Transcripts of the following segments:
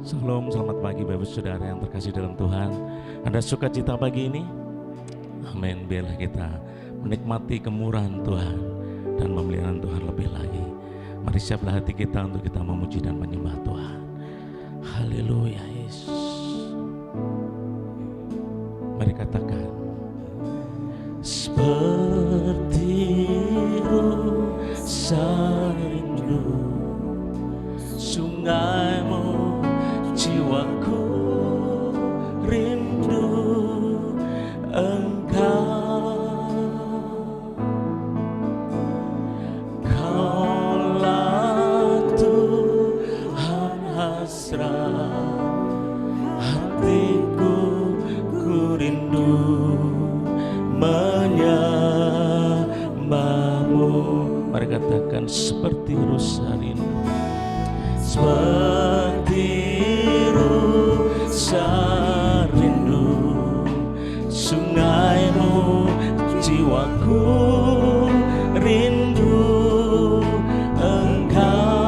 Shalom, selamat pagi Bapak Saudara yang terkasih dalam Tuhan. Ada sukacita pagi ini? Amin. Biarlah kita menikmati kemurahan Tuhan dan pemeliharaan Tuhan lebih lagi. Mari siaplah hati kita untuk kita memuji dan menyembah Tuhan. Haleluya Yesus. Mari katakan, seperti rasa rindu sungaimu, jiwaku rindu Engkau. Kaulah Tuhan hasrat hatiku, ku rindu menyembahmu. Mari katakan, seperti rusa rindu, seperti rusa rindu sungaimu, jiwaku rindu Engkau.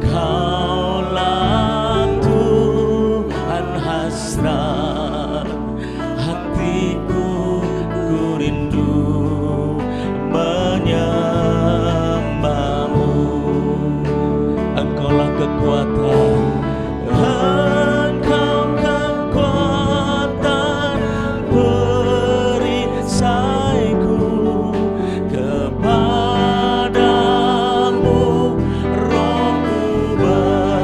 Kaulah Tuhan hasrat hatiku, ku rindu menyembahmu. Engkaulah kekuatan, Engkau kekuatan perisaiku. Kepadamu rohku berserah.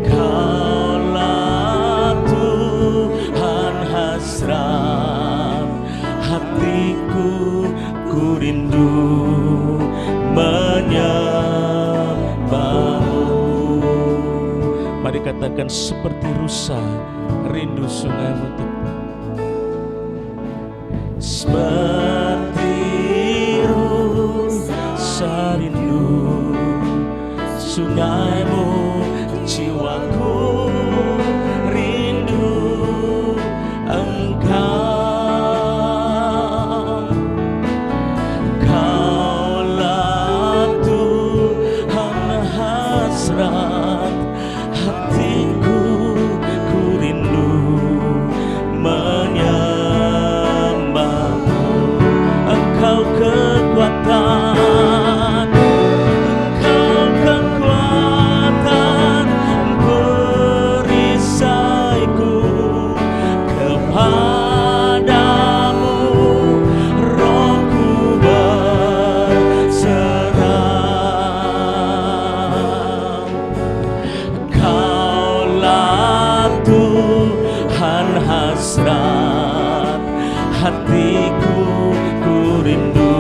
Kaulah Tuhan hasrat hatiku, ku rindu menyembahmu. Mari katakan, seperti rusa rindu sungaimu. Seperti rusa rindu sungaimu, jiwaku rindu Engkau. Kaulah Tuhan hasrat hatiku, ku rindu menyembahmu. Engkau kekuatan, Engkau kekuatan perisaiku. Kepadamu rohku berserah. Kaulah Tuhan hasrat hatiku, ku rindu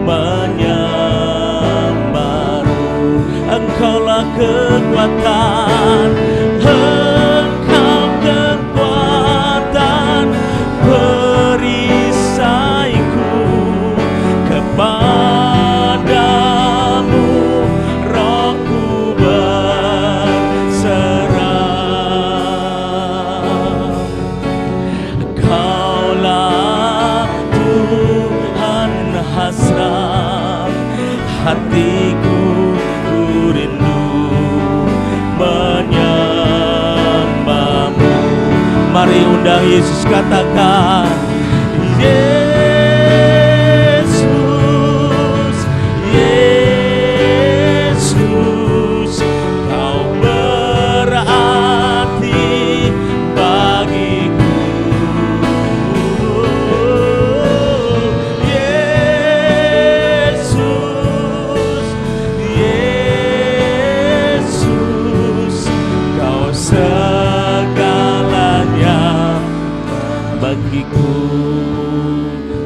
menyembahmu. Engkaulah kekuatan, Engkau kekuatan perisaiku. Kepadamu rohku berserah. Kaulah Tuhan hasrat hatiku, ku rindu menyembahmu. Mari undang Yesus, katakan, Yesus, Yesus, Kau berarti bagiku. Yesus, Yesus, Kau segalanya bagiku.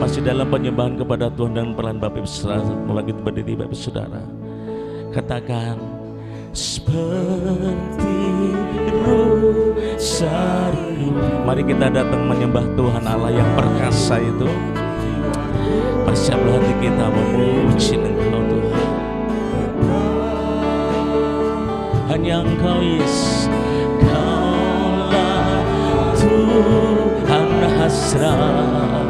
Masih dalam penyembahan kepada Tuhan dan pelan Bapak Saudara, mulai kita berdiri Bapak Saudara. Katakan, seperti rusa rindu. Mari kita datang menyembah Tuhan Allah yang perkasa itu. Persiaplah hati kita memuji Engkau Tuhan. Hanya Engkau Yesus. Kaulah Tuhan hasrat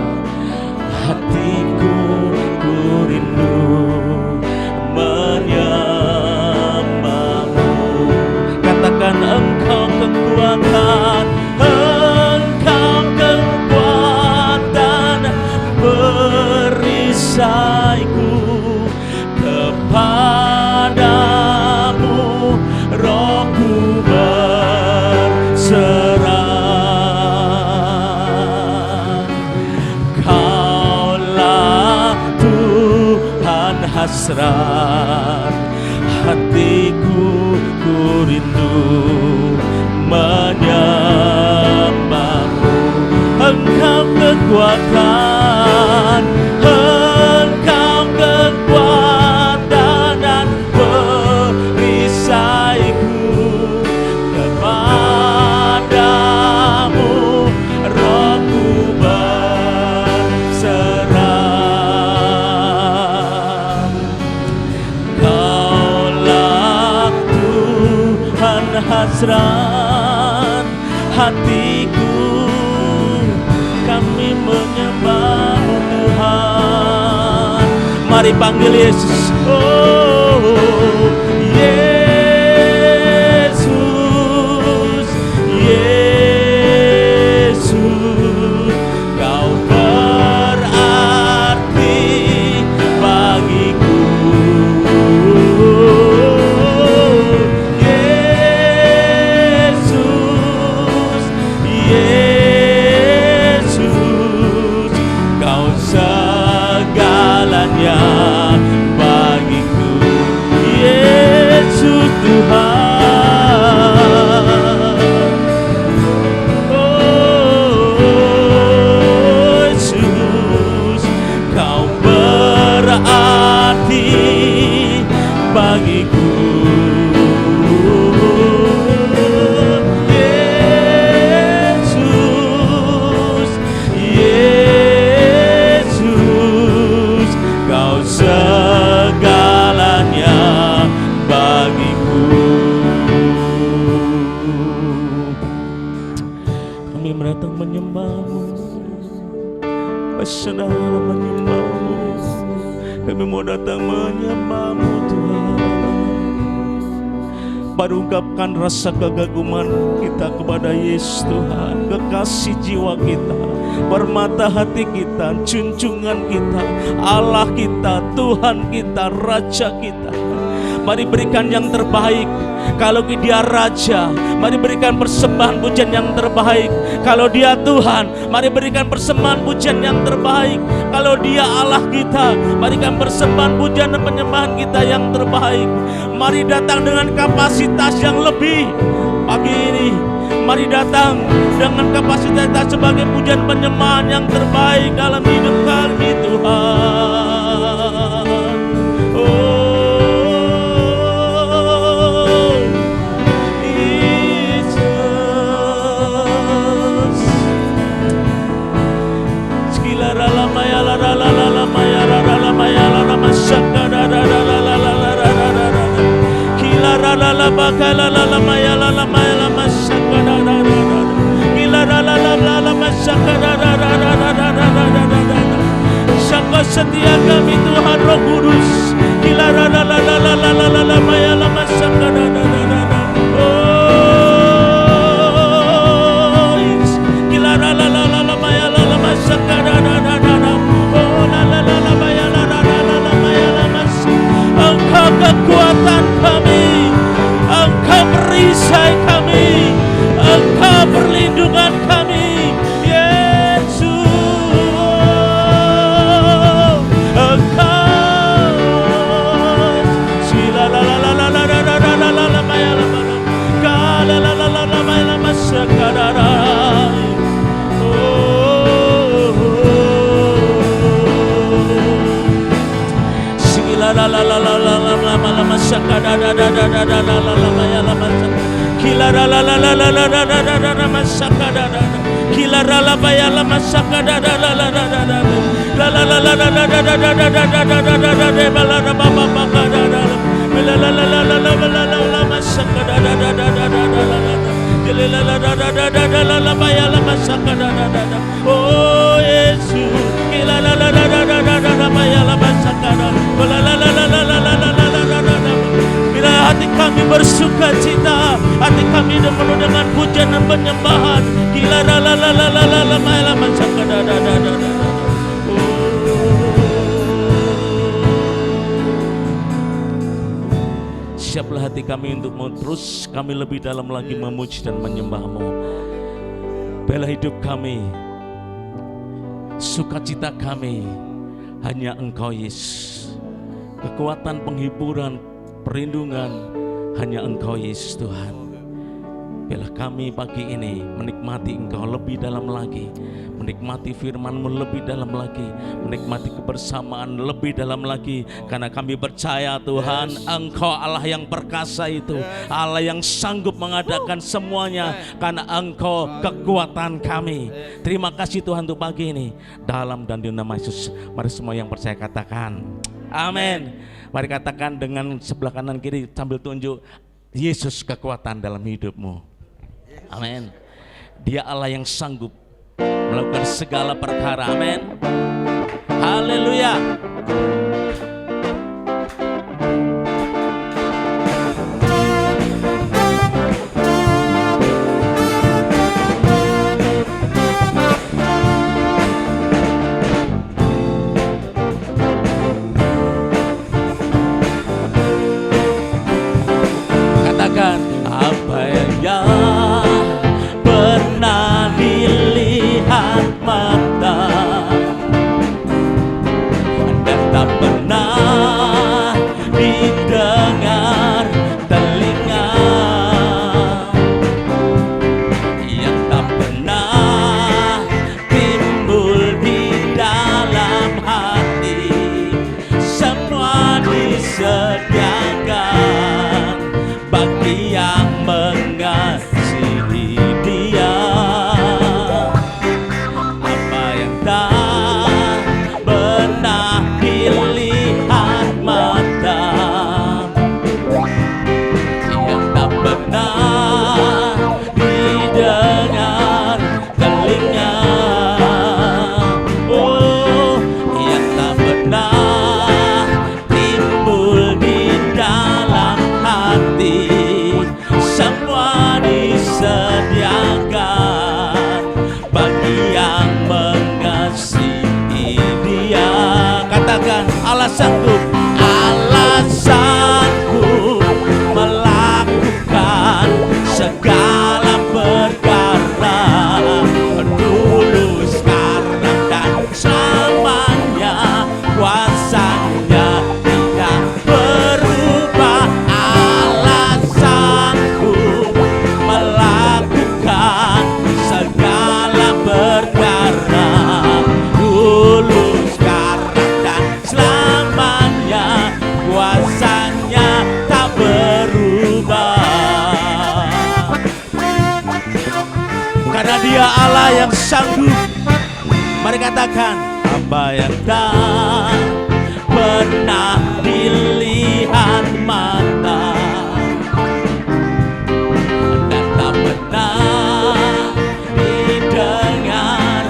perisaiku, kepadamu rohku berserah. Kaulah Tuhan hasrat hatiku, ku rindu menyembahmu. Engkau kekuatan, Engkau kekuatan dan perisaiku, kepadamu rohku berserah. Kaulah Tuhan hasrat hatiku, kami menyembahmu Tuhan. Mari panggil Yesus. Oh Yesus, Yesus, Kau berarti bagiku. Yesus, Yesus, Kau segalanya bagiku. Yesus Tuhan, oh Yesus, Kau berarti bagiku. Yesus, Yesus, Kau segalanya bagiku. Kami datang menyembahmu, saudara menyembahmu. Kami mau datang menyembahmu Tuhan. Mari ungkapkan rasa kekaguman kita kepada Yesus Tuhan, kekasih jiwa kita, permata hati kita, junjungan kita, Allah kita, Tuhan kita, Raja kita. Mari berikan yang terbaik. Kalau Dia Raja, mari berikan persembahan pujian yang terbaik. Kalau Dia Tuhan, mari berikan persembahan pujian yang terbaik. Kalau Dia Allah kita, berikan persembahan pujian dan penyembahan kita yang terbaik. Mari datang dengan kapasitas yang lebih pagi ini. Mari datang dengan kapasitas kita sebagai pujian penyembahan yang terbaik dalam hidup kami Tuhan. Setia kami Tuhan Roh Kudus. Engkau kekuatan kami, Engkau perisai kami, Engkau perlindungan kami. Oh Yesus, bila hati kami bersuka cita, hati kami penuh dengan pujian dan penyembahan. Sangkuplah hati kami untuk terus kami lebih dalam lagi memuji dan menyembah-Mu. Bela hidup kami, sukacita kami hanya Engkau Yesus. Kekuatan, penghiburan, perlindungan hanya Engkau Yesus Tuhan. Biarlah kami pagi ini menikmati Engkau lebih dalam lagi, menikmati firman-Mu lebih dalam lagi, menikmati kebersamaan lebih dalam lagi. Karena kami percaya Tuhan, Engkau Allah yang perkasa itu, Allah yang sanggup mengadakan semuanya, karena Engkau kekuatan kami. Terima kasih Tuhan untuk pagi ini. Dalam dan di nama Yesus, mari semua yang percaya katakan amin. Mari katakan dengan sebelah kanan kiri sambil tunjuk, Yesus kekuatan dalam hidupmu. Amin. Dia Allah yang sanggup melakukan segala perkara. Amin. Haleluya. Katakan apa yang pernah dilihat mata dan tak pernah didengar telinga, yang tak pernah timbul di dalam hati, semua disediakan bagi yang mengasihi Dia. Apa yang tak pernah dilihat mata, yang tak pernah didengar telinga, oh, yang tak pernah timbul di dalam hati, semua disediakan bagi yang mengasihi Dia. Katakan Allah sanggup, Allah sanggup melakukan segala perkara, dulu, sekarang, dan selamanya. Kuasanya tidak berubah. Allah sanggup melakukan segala perkara, dulu, sekarang, dan selamanya. Kuasanya tak berubah. Karena Dia Allah yang sanggup. Mari katakan, apa yang tak pernah dilihat mata dan tak pernah didengar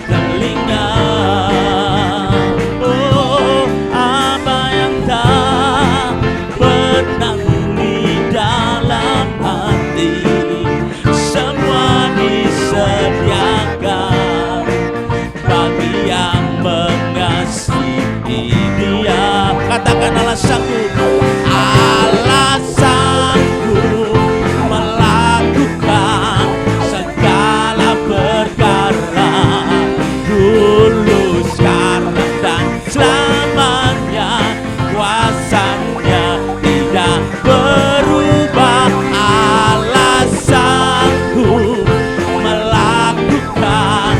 telinga, oh, apa yang tak pernah di dalam hati, semua disediakan bagi yang mengasihi Dia. Katakan Allah sanggup, Allah sanggup melakukan segala perkara, dulu, sekarang, dan selamanya. Kuasanya tidak berubah. Allah sanggup melakukan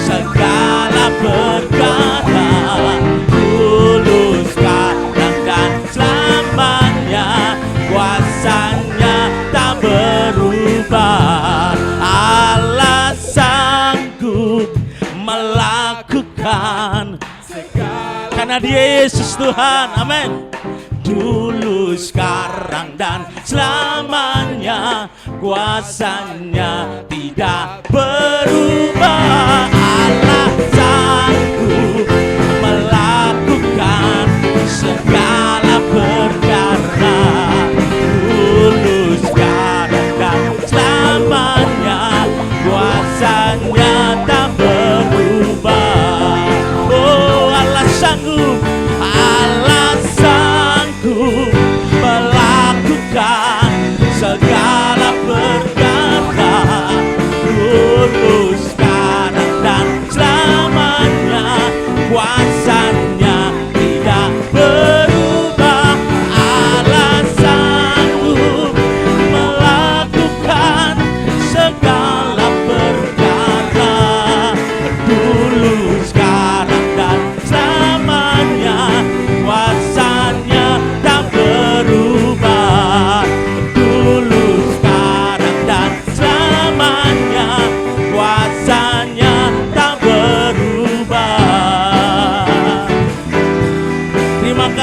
segala perkara, dulu, sekarang, dan selamanya. Kuasanya tak berubah. Allah sanggup melakukan karena Dia Yesus Tuhan. Amin. Dulu, sekarang, dan selamanya. Kuasanya tidak berubah. Allah sanggup melakukan segala perkara, dulu, sekarang, dan selamanya. Kuasanya tak berubah. Oh, Allah sanggup, Allah sanggup melakukan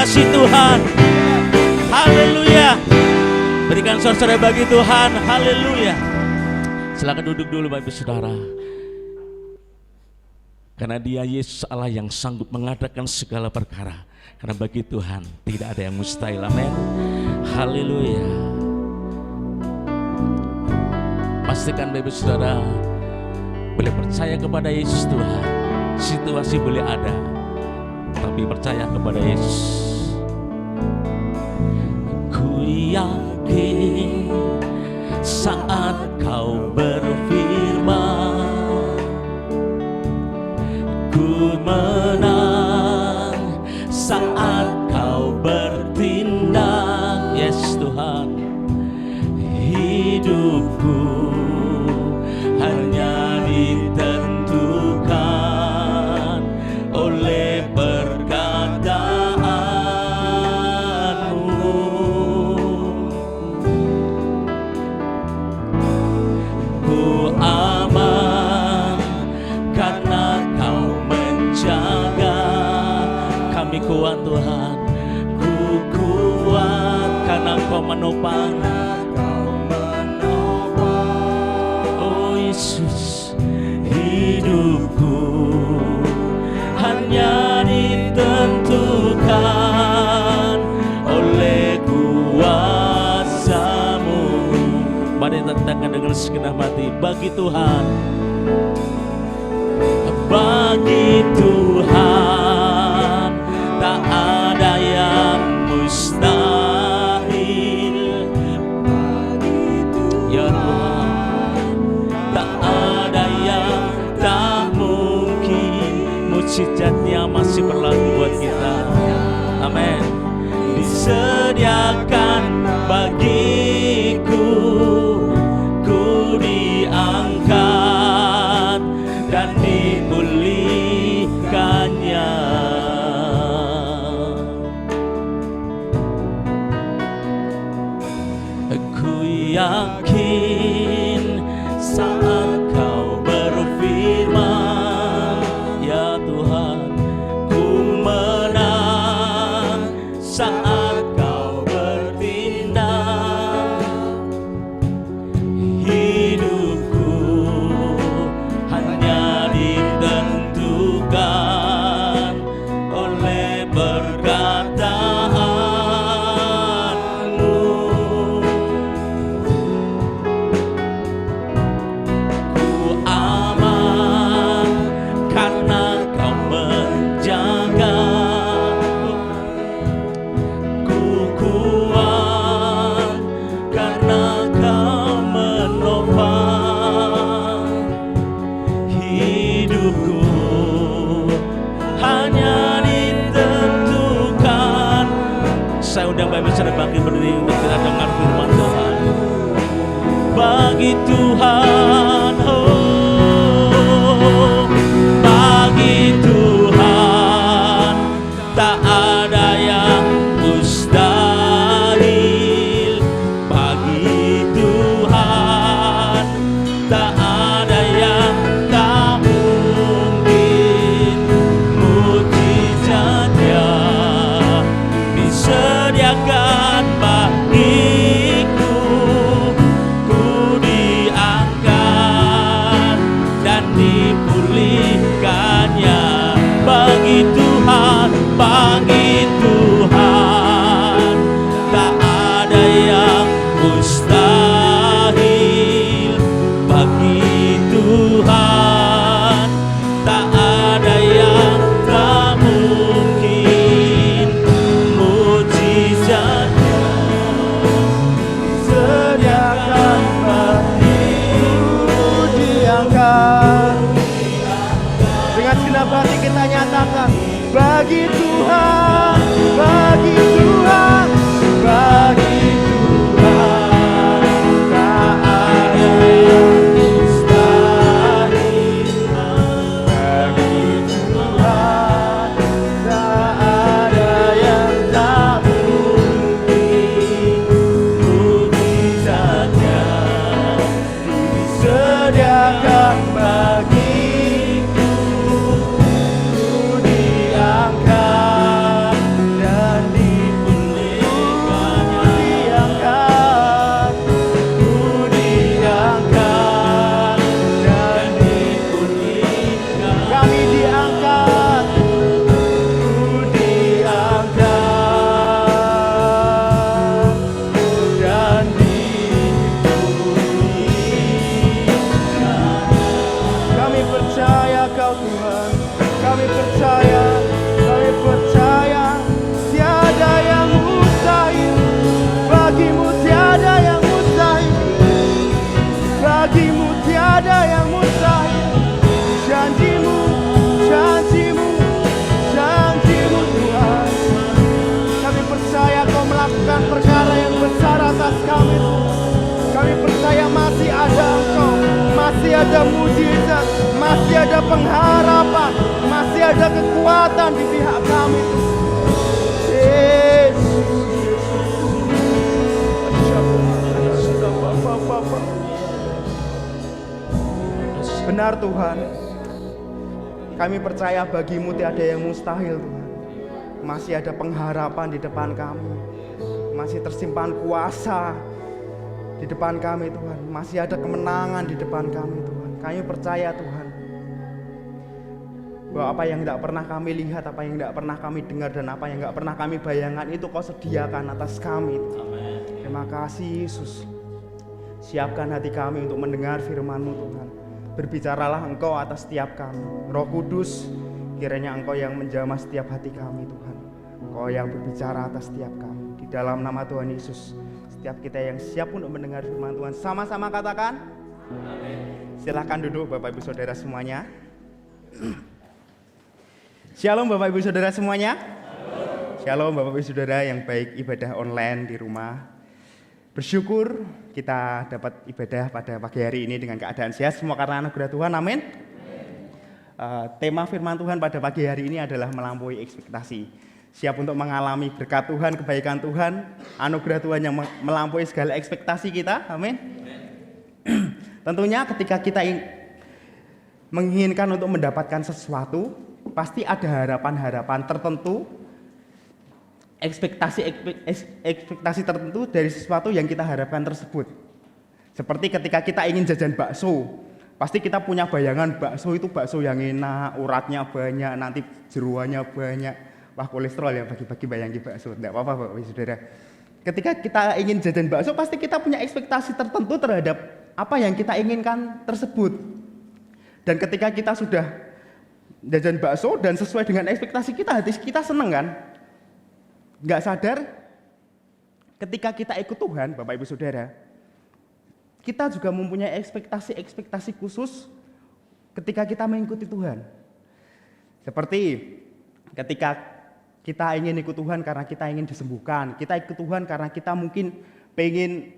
kasih Tuhan. Haleluya. Berikan sorak-sorai bagi Tuhan. Haleluya. Silakan duduk dulu Bapak Ibu Saudara. Karena Dia Yesus Allah yang sanggup mengadakan segala perkara. Karena bagi Tuhan tidak ada yang mustahil. Amin. Haleluya. Pastikan Bapak Ibu Saudara boleh percaya kepada Yesus Tuhan. Situasi boleh ada, tapi percaya kepada Yesus. Ku yakin saat kau berfirman, ku menang saat kau bertindak. Yes Tuhan, hidupku hanya ditentukan oleh perkataanmu. Ku aman karena kau menjaga. Kami kuat Tuhan, ku kuat karena kau menopang. Yesus, hidupku hanya ditentukan oleh kuasa-Mu. Mari tentangkan dengan segenap hati. Bagi Tuhan, bagi Tuhan tak ada yang mustahil. Ya Tuhan, tak ada yang tak mungkin. Mujizatnya masih berlaku buat kita. Amin. Disediakan bagiku, ku diangkat dan dipulihkannya. Ku yakin saat kau berfirman, ya Tuhan, ku menang saat kau bertindak. Hidupku hanya ditentukan oleh perkataanmu. Saya undang Bapak Ibu bangkit berdiri untuk kita dengar firman Tuhan. Bagi Tuhan, oh, bagi Tuhan tak ada yang mustahil. Bagi Tuhan tak ada yang tak mungkin. Mujizatnya disediakan bagiku, ku diangkat dan dipulihkannya. Bagi Tuhan, bagi Tuhan tak ada yang mustahil. Bagi Tuhan tak ada yang tak mungkin. Mujizatnya disediakan bagiku, diangkat. Dengan segenap hati kita nyatakan, bagi Tuhan, bagi Tuhan, bagi Tuhan tak ada yang mustahil. Bagi Tuhan tak ada yang tak mungkin. Mujizatnya disediakan bagiku, ku diangkat ada mujizat, masih ada pengharapan, masih ada kekuatan di pihak kami. Benar Tuhan, kami percaya bagimu tiada yang mustahil Tuhan. Masih ada pengharapan di depan kami, masih tersimpan kuasa di depan kami Tuhan, masih ada kemenangan di depan kami Tuhan. Kami percaya Tuhan, bahwa apa yang tidak pernah kami lihat, apa yang tidak pernah kami dengar, dan apa yang tidak pernah kami bayangkan itu Kau sediakan atas kami. Amin. Terima kasih Yesus. Siapkan hati kami untuk mendengar firman-Mu Tuhan. Berbicaralah Engkau atas setiap kami. Roh Kudus, kiranya Engkau yang menjamah setiap hati kami Tuhan. Engkau yang berbicara atas setiap kami. Di dalam nama Tuhan Yesus, setiap kita yang siap untuk mendengar firman Tuhan, sama-sama katakan amin. Silahkan duduk Bapak Ibu Saudara semuanya. Shalom Bapak Ibu Saudara semuanya. Shalom Bapak Ibu Saudara yang baik ibadah online di rumah. Bersyukur kita dapat ibadah pada pagi hari ini dengan keadaan sehat, semua karena anugerah Tuhan, amin. Tema firman Tuhan pada pagi hari ini adalah melampaui ekspektasi. Siap untuk mengalami berkat Tuhan, kebaikan Tuhan, anugerah Tuhan yang melampaui segala ekspektasi kita, amin. Tentunya ketika kita menginginkan untuk mendapatkan sesuatu, pasti ada harapan-harapan tertentu, ekspektasi tertentu dari sesuatu yang kita harapkan tersebut. Seperti ketika kita ingin jajan bakso, pasti kita punya bayangan bakso itu bakso yang enak, uratnya banyak, nanti jeruannya banyak. Wah, kolesterol ya bagi-bagi bayangi bakso. Tidak apa-apa Bapak Saudara. Ketika kita ingin jajan bakso, pasti kita punya ekspektasi tertentu terhadap apa yang kita inginkan tersebut. Dan ketika kita sudah jajan bakso dan sesuai dengan ekspektasi kita, hati kita seneng kan? Nggak sadar ketika kita ikut Tuhan, Bapak Ibu Saudara, kita juga mempunyai ekspektasi khusus ketika kita mengikuti Tuhan. Seperti ketika kita ingin ikut Tuhan karena kita ingin disembuhkan, kita ikut Tuhan karena kita mungkin pengen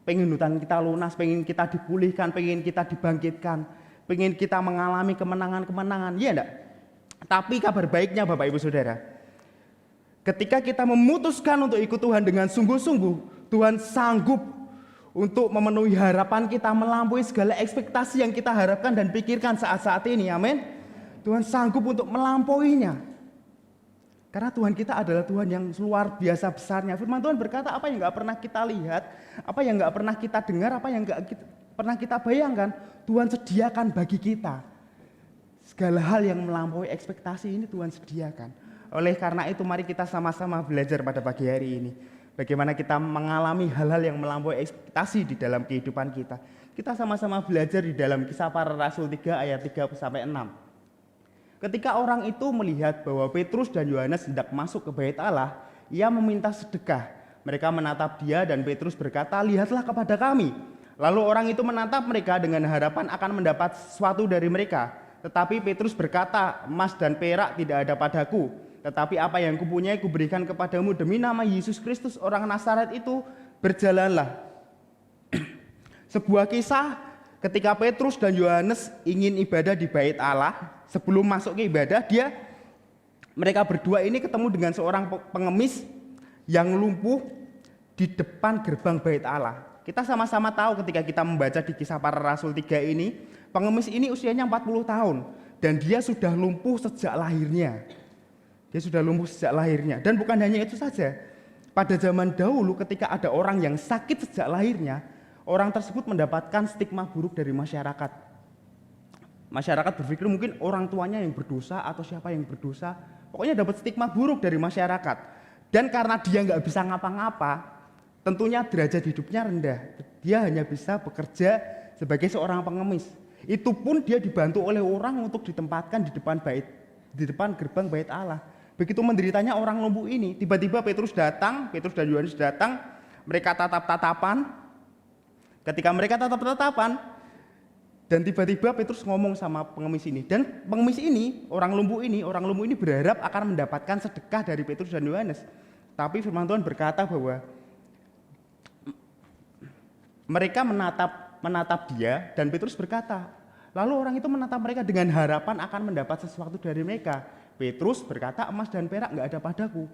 hutang kita lunas, pengen kita dipulihkan, pengen kita dibangkitkan, pengen kita mengalami kemenangan-kemenangan, iya enggak? Tapi kabar baiknya Bapak Ibu Saudara, ketika kita memutuskan untuk ikut Tuhan dengan sungguh-sungguh, Tuhan sanggup untuk memenuhi harapan kita, melampaui segala ekspektasi yang kita harapkan dan pikirkan saat-saat ini, amin. Tuhan sanggup untuk melampauinya. Karena Tuhan kita adalah Tuhan yang luar biasa besarnya. Firman Tuhan berkata, apa yang gak pernah kita lihat, apa yang gak pernah kita dengar, apa yang gak pernah kita bayangkan, Tuhan sediakan bagi kita. Segala hal yang melampaui ekspektasi ini Tuhan sediakan. Oleh karena itu mari kita sama-sama belajar pada pagi hari ini. Bagaimana kita mengalami hal-hal yang melampaui ekspektasi di dalam kehidupan kita. Kita sama-sama belajar di dalam Kisah Para Rasul 3 ayat 3-6. Ketika orang itu melihat bahwa Petrus dan Yohanes hendak masuk ke bait Allah, ia meminta sedekah. Mereka menatap dia dan Petrus berkata, lihatlah kepada kami. Lalu orang itu menatap mereka dengan harapan akan mendapat sesuatu dari mereka. Tetapi Petrus berkata, emas dan perak tidak ada padaku. Tetapi apa yang kupunyai kuberikan kepadamu, demi nama Yesus Kristus orang Nazaret itu berjalanlah. Sebuah kisah ketika Petrus dan Yohanes ingin ibadah di bait Allah, sebelum masuk ke ibadah, mereka berdua ini ketemu dengan seorang pengemis yang lumpuh di depan gerbang bait Allah. Kita sama-sama tahu ketika kita membaca di Kisah Para Rasul 3 ini, pengemis ini usianya 40 tahun dan dia sudah lumpuh sejak lahirnya. Dia sudah lumpuh sejak lahirnya. Dan bukan hanya itu saja. Pada zaman dahulu ketika ada orang yang sakit sejak lahirnya, orang tersebut mendapatkan stigma buruk dari masyarakat. Masyarakat berpikir mungkin orang tuanya yang berdosa atau siapa yang berdosa. Pokoknya dapat stigma buruk dari masyarakat. Dan karena dia nggak bisa ngapa-ngapa, tentunya derajat hidupnya rendah. Dia hanya bisa bekerja sebagai seorang pengemis. Itu pun dia dibantu oleh orang untuk ditempatkan di depan gerbang bait Allah. Begitu menderitanya orang lumpuh ini, tiba-tiba Petrus dan Yohanes datang, mereka tatap-tatapan. Ketika mereka tatap-tatapan, dan tiba-tiba Petrus ngomong sama pengemis ini. Dan pengemis ini, orang lumpuh ini berharap akan mendapatkan sedekah dari Petrus dan Yohanes. Tapi firman Tuhan berkata bahwa mereka menatap menatap dia dan Petrus berkata, lalu orang itu menatap mereka dengan harapan akan mendapat sesuatu dari mereka. Petrus berkata, emas dan perak nggak ada padaku.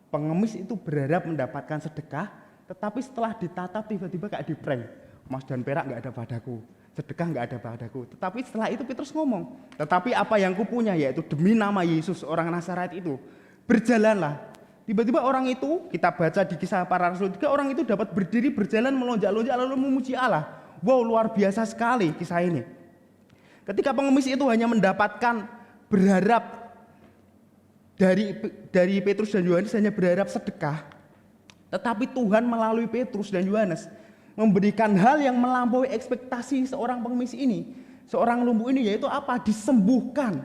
Pengemis itu berharap mendapatkan sedekah, tetapi setelah ditatap tiba-tiba kayak di prank. Emas dan perak nggak ada padaku, sedekah nggak ada padaku. Tetapi setelah itu Petrus ngomong, tetapi apa yang kupunya yaitu demi nama Yesus orang Nazaret itu, berjalanlah. Tiba-tiba orang itu, kita baca di Kisah Para Rasul 3, orang itu dapat berdiri berjalan melonjak-lonjak lalu memuji Allah. Wow, luar biasa sekali kisah ini. Ketika pengemis itu hanya mendapatkan berharap dari Petrus dan Yohanes hanya berharap sedekah, tetapi Tuhan melalui Petrus dan Yohanes memberikan hal yang melampaui ekspektasi seorang pengemis ini, seorang lumpuh ini, yaitu apa? Disembuhkan.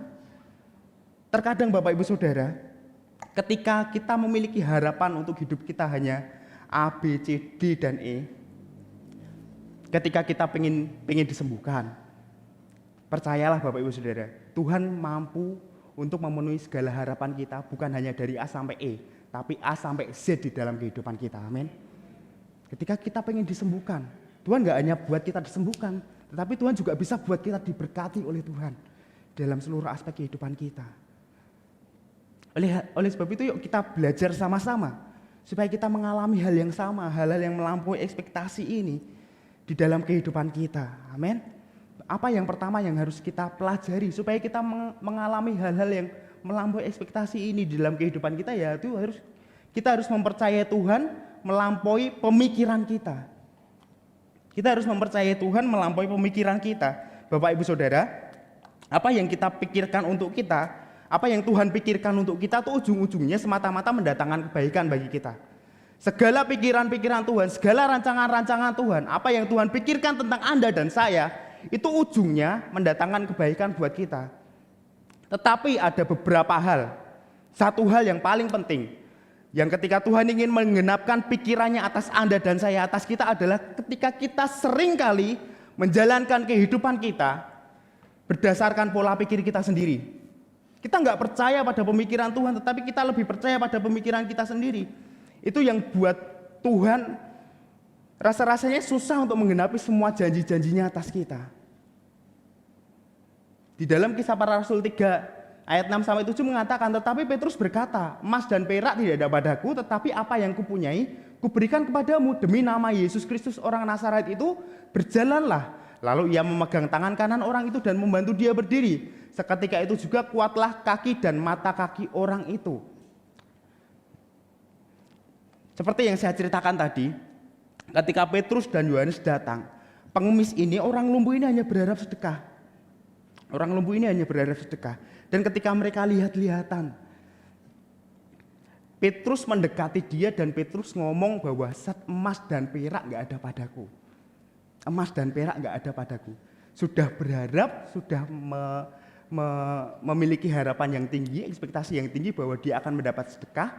Terkadang Bapak Ibu Saudara, ketika kita memiliki harapan untuk hidup kita hanya A, B, C, D, dan E, ketika kita pengen disembuhkan, percayalah Bapak Ibu Saudara, Tuhan mampu untuk memenuhi segala harapan kita, bukan hanya dari A sampai E, tapi A sampai Z di dalam kehidupan kita. Amin. Ketika kita pengen disembuhkan, Tuhan gak hanya buat kita disembuhkan, tetapi Tuhan juga bisa buat kita diberkati oleh Tuhan dalam seluruh aspek kehidupan kita. Oleh sebab itu yuk kita belajar sama-sama supaya kita mengalami hal yang sama, hal-hal yang melampaui ekspektasi ini di dalam kehidupan kita. Amin. Apa yang pertama yang harus kita pelajari supaya kita mengalami hal-hal yang melampaui ekspektasi ini di dalam kehidupan kita, yaitu kita harus mempercayai Tuhan melampaui pemikiran kita. Kita harus mempercayai Tuhan melampaui pemikiran kita. Bapak Ibu Saudara, apa yang kita pikirkan untuk kita, apa yang Tuhan pikirkan untuk kita itu ujung-ujungnya semata-mata mendatangkan kebaikan bagi kita. Segala pikiran-pikiran Tuhan, segala rancangan-rancangan Tuhan, apa yang Tuhan pikirkan tentang Anda dan saya, itu ujungnya mendatangkan kebaikan buat kita. Tetapi ada beberapa hal. Satu hal yang paling penting, yang ketika Tuhan ingin menggenapkan pikirannya atas Anda dan saya, atas kita adalah ketika kita seringkali menjalankan kehidupan kita berdasarkan pola pikir kita sendiri. Kita nggak percaya pada pemikiran Tuhan, tetapi kita lebih percaya pada pemikiran kita sendiri. Itu yang buat Tuhan rasa-rasanya susah untuk menggenapi semua janji-janjinya atas kita. Di dalam Kisah Para Rasul 3 ayat 6-7 mengatakan, tetapi Petrus berkata, emas dan perak tidak ada padaku, tetapi apa yang kupunyai, kuberikan kepadamu. Demi nama Yesus Kristus orang Nazaret itu, berjalanlah. Lalu ia memegang tangan kanan orang itu dan membantu dia berdiri. Seketika itu juga kuatlah kaki dan mata kaki orang itu. Seperti yang saya ceritakan tadi, ketika Petrus dan Yohanes datang, pengemis ini, orang lumpuh ini hanya berharap sedekah. Orang lumpuh ini hanya berharap sedekah. Dan ketika mereka lihat-lihatan, Petrus mendekati dia dan Petrus ngomong bahwa emas dan perak gak ada padaku. Emas dan perak gak ada padaku. Sudah berharap, sudah memiliki harapan yang tinggi, ekspektasi yang tinggi bahwa dia akan mendapat sedekah.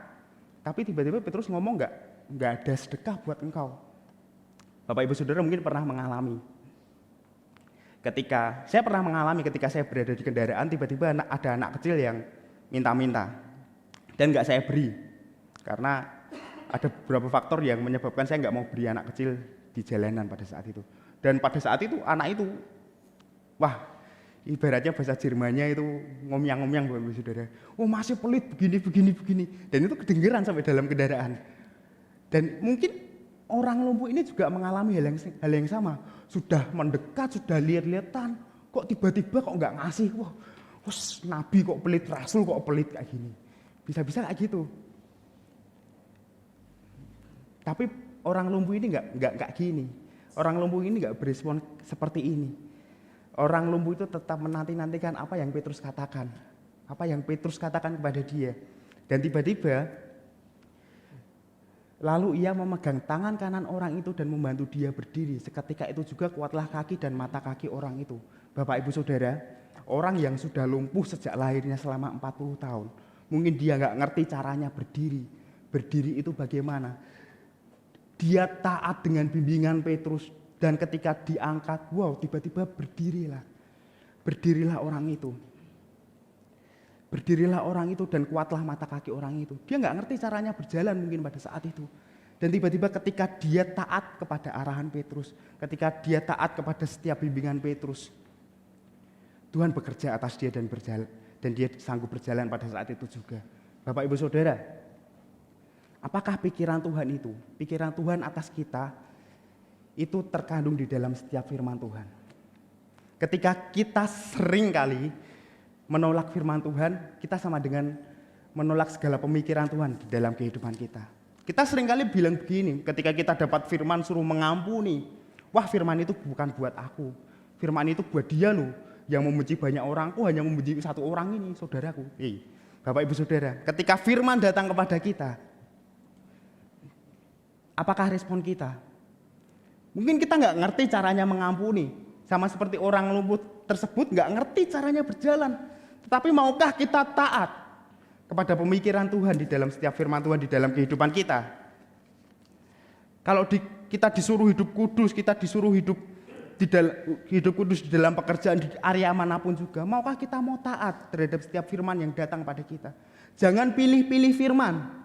Tapi tiba-tiba Petrus ngomong gak ada sedekah buat engkau. Bapak Ibu Saudara mungkin pernah mengalami. Ketika saya berada di kendaraan, tiba-tiba ada anak kecil yang minta-minta dan nggak saya beri karena ada beberapa faktor yang menyebabkan saya nggak mau beri anak kecil di jalanan pada saat itu. Dan pada saat itu anak itu, wah, ibaratnya bahasa Jermannya itu ngomyang-ngomyang Bapak Ibu Saudara. Oh, masih pelit begini. Dan itu kedengeran sampai dalam kendaraan. Dan mungkin orang lumpuh ini juga mengalami hal yang sama. Sudah mendekat, sudah lihat-lihatan, kok tiba-tiba kok nggak ngasih. Wah, Nabi kok pelit, Rasul kok pelit kayak gini. Bisa-bisa kayak gitu. Tapi orang lumpuh ini nggak gini. Orang lumpuh ini nggak berespon seperti ini. Orang lumpuh itu tetap menanti-nantikan apa yang Petrus katakan. Apa yang Petrus katakan kepada dia. Dan tiba-tiba lalu ia memegang tangan kanan orang itu dan membantu dia berdiri. Seketika itu juga kuatlah kaki dan mata kaki orang itu. Bapak Ibu Saudara, orang yang sudah lumpuh sejak lahirnya selama 40 tahun. Mungkin dia gak ngerti caranya berdiri. Berdiri itu bagaimana. Dia taat dengan bimbingan Petrus. Dan ketika diangkat, wow, tiba-tiba berdirilah. Berdirilah orang itu. Berdirilah orang itu dan kuatlah mata kaki orang itu. Dia nggak ngerti caranya berjalan mungkin pada saat itu. Dan tiba-tiba ketika dia taat kepada arahan Petrus, ketika dia taat kepada setiap bimbingan Petrus, Tuhan bekerja atas dia dan dia sanggup berjalan pada saat itu juga. Bapak Ibu Saudara, apakah pikiran Tuhan itu, pikiran Tuhan atas kita, itu terkandung di dalam setiap firman Tuhan? Ketika kita sering kali menolak firman Tuhan, kita sama dengan menolak segala pemikiran Tuhan di dalam kehidupan kita. Kita seringkali bilang begini, ketika kita dapat firman suruh mengampuni, wah firman itu bukan buat aku, firman itu buat dia loh, yang membenci banyak orang, aku hanya membenci satu orang ini, saudaraku. Bapak Ibu Saudara, ketika firman datang kepada kita, apakah respon kita? Mungkin kita nggak ngerti caranya mengampuni, sama seperti orang lumpuh tersebut nggak ngerti caranya berjalan, tetapi maukah kita taat kepada pemikiran Tuhan di dalam setiap firman Tuhan di dalam kehidupan kita? Kalau kita disuruh hidup kudus, kita disuruh hidup kudus di dalam pekerjaan di area manapun juga, maukah kita mau taat terhadap setiap firman yang datang pada kita? Jangan pilih-pilih firman.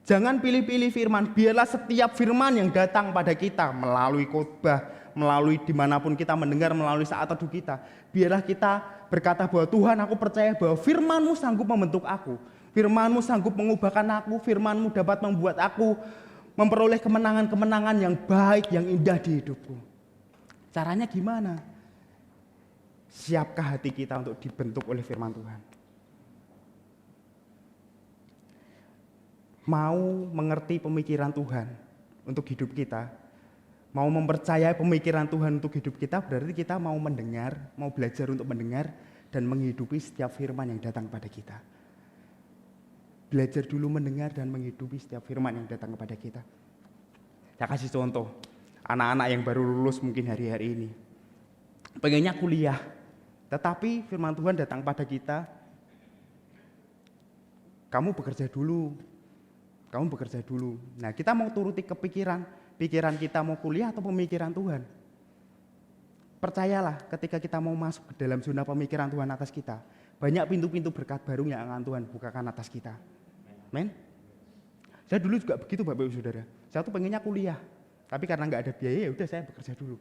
Jangan pilih-pilih firman, biarlah setiap firman yang datang pada kita melalui khotbah, melalui dimanapun kita mendengar, melalui saat teduh kita, biarlah kita berkata bahwa Tuhan, aku percaya bahwa firman-Mu sanggup membentuk aku, firman-Mu sanggup mengubahkan aku, firman-Mu dapat membuat aku memperoleh kemenangan-kemenangan yang baik, yang indah di hidupku. Caranya gimana? Siapkah hati kita untuk dibentuk oleh firman Tuhan? Mau mengerti pemikiran Tuhan untuk hidup kita, mau mempercayai pemikiran Tuhan untuk hidup kita, berarti kita mau mendengar, mau belajar untuk mendengar dan menghidupi setiap firman yang datang pada kita. Belajar dulu mendengar dan menghidupi setiap firman yang datang kepada kita. Saya kasih contoh, anak-anak yang baru lulus mungkin hari-hari ini, pengennya kuliah, tetapi firman Tuhan datang pada kita, kamu bekerja dulu. Nah, kita mau turuti pikiran kita mau kuliah atau pemikiran Tuhan. Percayalah, ketika kita mau masuk ke dalam zona pemikiran Tuhan atas kita, banyak pintu-pintu berkat baru yang akan Tuhan bukakan atas kita. Amin. Saya dulu juga begitu, Bapak Ibu Saudara. Saya tuh pengennya kuliah, tapi karena nggak ada biaya, ya udah saya bekerja dulu.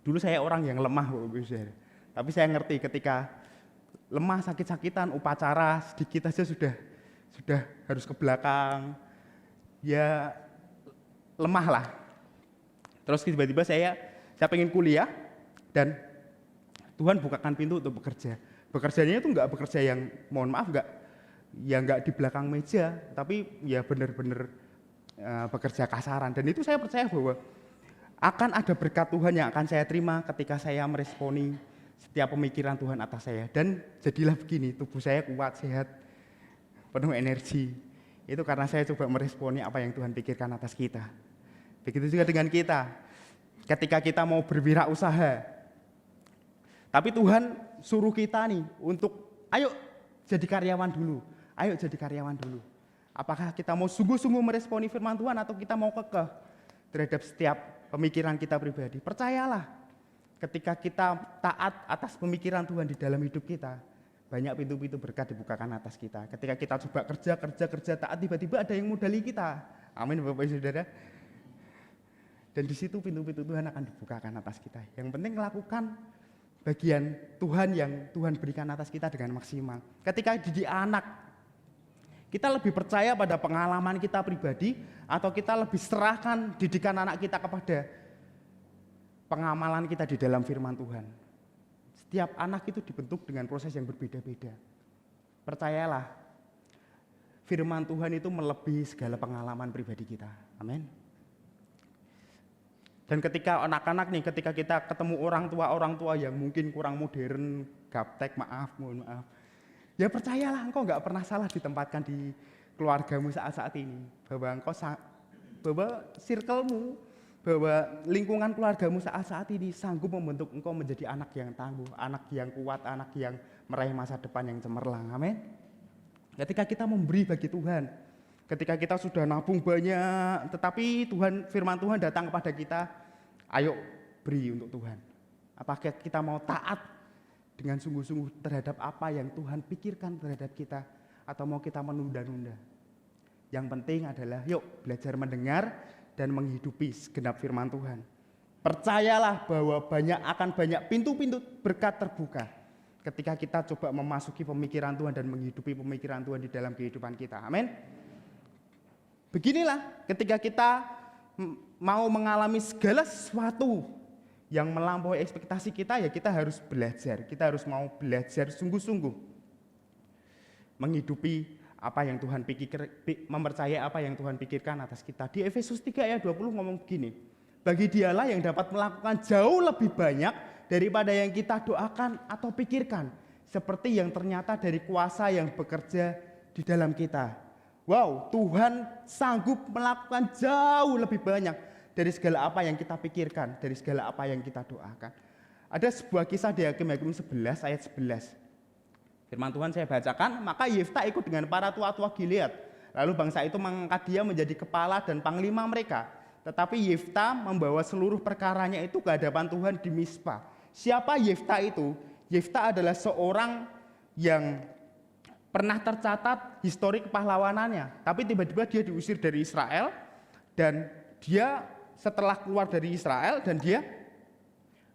Dulu saya orang yang lemah, Bapak Ibu Saudara. Tapi saya ngerti ketika lemah, sakit-sakitan, upacara sedikit aja sudah harus ke belakang. Ya lemah lah. Terus tiba-tiba saya pengen kuliah dan Tuhan bukakan pintu untuk bekerja. Bekerjanya itu nggak bekerja yang, mohon maaf, nggak di belakang meja, tapi ya benar-benar bekerja kasaran. Dan itu saya percaya bahwa akan ada berkat Tuhan yang akan saya terima ketika saya meresponi setiap pemikiran Tuhan atas saya. Dan jadilah begini, tubuh saya kuat, sehat, penuh energi. Itu karena saya coba meresponi apa yang Tuhan pikirkan atas kita. Begitu juga dengan kita. Ketika kita mau berwirausaha, tapi Tuhan suruh kita nih untuk ayo jadi karyawan dulu. Apakah kita mau sungguh-sungguh meresponi firman Tuhan atau kita mau kekeh terhadap setiap pemikiran kita pribadi? Percayalah, ketika kita taat atas pemikiran Tuhan di dalam hidup kita, banyak pintu-pintu berkat dibukakan atas kita. Ketika kita coba kerja taat, tiba-tiba ada yang modali kita. Amin, Bapak Ibu Saudara. Dan di situ pintu-pintu Tuhan akan dibukakan atas kita. Yang penting lakukan bagian Tuhan yang Tuhan berikan atas kita dengan maksimal. Ketika didik anak, kita lebih percaya pada pengalaman kita pribadi atau kita lebih serahkan didikan anak kita kepada pengamalan kita di dalam firman Tuhan. Setiap anak itu dibentuk dengan proses yang berbeda-beda. Percayalah, firman Tuhan itu melebihi segala pengalaman pribadi kita. Amin. Dan ketika anak-anak nih, ketika kita ketemu orang tua yang mungkin kurang modern, gaptek, mohon maaf. Ya percayalah, engkau nggak pernah salah ditempatkan di keluargamu saat-saat ini. Bahwa circle-mu, bahwa lingkungan keluargamu saat-saat ini sanggup membentuk engkau menjadi anak yang tangguh, anak yang kuat, anak yang meraih masa depan yang cemerlang. Amin. Ketika kita memberi bagi Tuhan, ketika kita sudah nabung banyak, tetapi firman Tuhan datang kepada kita, ayo beri untuk Tuhan. Apakah kita mau taat dengan sungguh-sungguh terhadap apa yang Tuhan pikirkan terhadap kita, atau mau kita menunda-nunda? Yang penting adalah yuk belajar mendengar dan menghidupi segenap firman Tuhan. Percayalah bahwa akan banyak pintu-pintu berkat terbuka ketika kita coba memasuki pemikiran Tuhan dan menghidupi pemikiran Tuhan di dalam kehidupan kita. Amin. Beginilah ketika kita mau mengalami segala sesuatu yang melampaui ekspektasi kita, ya kita harus belajar. Kita harus mau belajar sungguh-sungguh menghidupi apa yang Tuhan mempercayai apa yang Tuhan pikirkan atas kita. Di Efesus 3 ayat 20 ngomong begini, bagi dialah yang dapat melakukan jauh lebih banyak daripada yang kita doakan atau pikirkan, seperti yang ternyata dari kuasa yang bekerja di dalam kita. Wow, Tuhan sanggup melakukan jauh lebih banyak dari segala apa yang kita pikirkan, dari segala apa yang kita doakan. Ada sebuah kisah di Hakim-Hakim 11 ayat 11. Firman Tuhan saya bacakan, maka Yefta ikut dengan para tua-tua Gilead. Lalu bangsa itu mengangkat dia menjadi kepala dan panglima mereka. Tetapi Yefta membawa seluruh perkaranya itu ke hadapan Tuhan di Mizpah. Siapa Yefta itu? Yefta adalah seorang yang pernah tercatat historik kepahlawanannya. Tapi tiba-tiba dia diusir dari Israel. Dan dia setelah keluar dari Israel dan dia